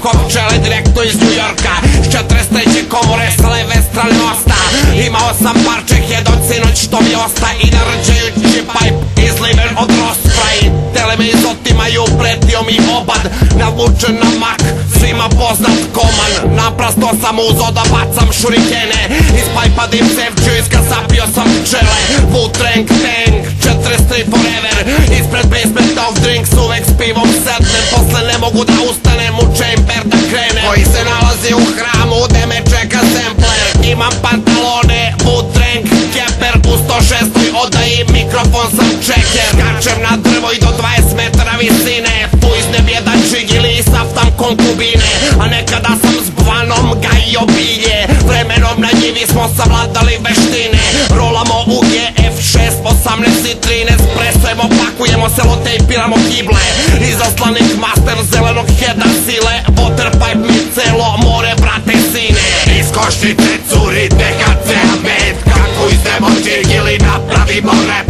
hip-hop pčele direktno iz New Yorka. S 43. komore sa leve strane mosta imao sam parče hedon sinoć što mi osta i narađajući pipe izliven od Rosspray. Tele me izotimaju, pretio mi obad, navučen na mak, svima poznat koman. Naprosto sam uzo da bacam šurikene, iz pajpa dim sevču, iskasapio sam pčele. Wu-Tang Tank, 43 forever, ispred basement of drinks uvek s pivom sednem. Posle ne mogu da ustanem u chamber da krenem, koji se nalazi u hramu gde me čeka sampler. Imam pantalone, Wu-Tang Keper, u 106. odaji mikrofon sam čeker. Skačem na drvo i do 20 metara visine, puiznem jedan čig ili saftam konkubine. A nekada sam s Bvanom gajio bilje, vremenom na njivi smo savladali veštine. Rolamo u GF6, 18 i 13, presujemo, pakujemo, selotejpiramo kible. Izaslanik master zelenog heda sile, waterpipe mi celo more, brate sine. Iz košnice curi THC-a med, kako izdemo džig ili napravimo rap.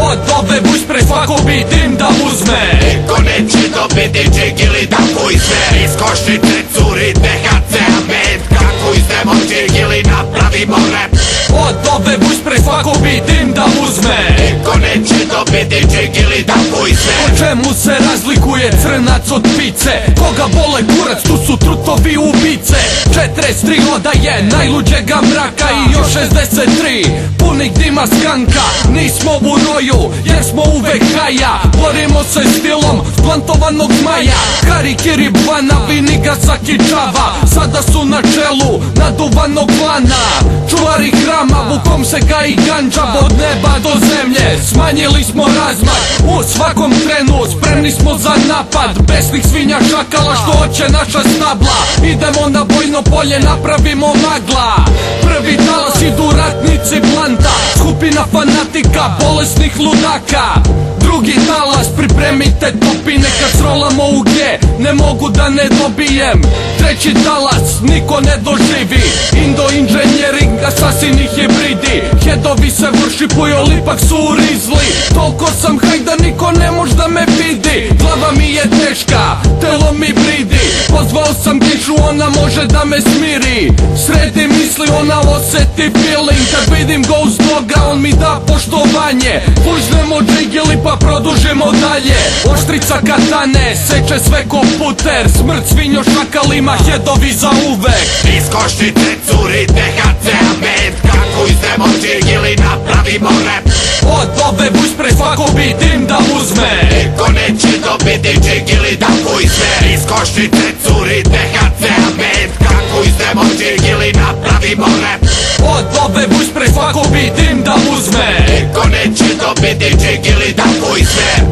Od ove buspre svako bi dim da uzme, niko neće dobiti džig ili da pujse. Iz košnice curi THC-a med, kako izdemo džig ili napravimo rap. od ove buspre svako bi dim da uzme, niko neće dobiti džig ili da pujse. po čemu se razlikuje crnac od pice? Koga bole kurac, tu su trutovi ubice. 43 odaje najluđega mraka i još 63 punih dima skanka. Nismo u roju jer smo uvek haja, borimo se stilom splantovanog zmaja. Harikiri Bvana, Vinigasaki Čava, sada su na čelu naduvanog klana. Čuvari hrama u kom se gaji ganđa, od neba do zemlje smanjili smo razmak. U svakom trenu spremni smo za napad, besnih svinja šakala što hoće naša snabla. Idemo na bojno polje, napravimo magla. Prvi talas idu ratnici blanta, skupina fanatika, bolesnih ludaka. Drugi talas, pripremite topine kad srolamo u G, ne mogu da ne dobijem. Treći talas, niko ne doživi, Indo-inženjering, asasini hibridi. Hedovi se vršipuju, ali ipak su urizli. Toliko sam haj da niko ne može da me vidi. Glava mi je teška, telo mi bridi. Pozvao sam Gišu, ona može da me smiri. Sredi misli, ona oseti feeling. Kad vidim Ghost Doga, on mi da poštovanje. Pužnemo džig ili pa produžimo dalje. Oštrica katane, seče sve ko puter. Smrt svinjo šakalima, hedovi za uvek. Iz košnice curi THC-a med, kako izdemo džig ili napravimo rap. Od ove buspre svako bi dim da uzme, niko neće dobiti džig ili da pujse. Iz košnice curi THC-a med, kako izdemo džig ili napravimo rap. od ove buspre svako bi dim da uzme, niko neće dobiti džig ili da pujse.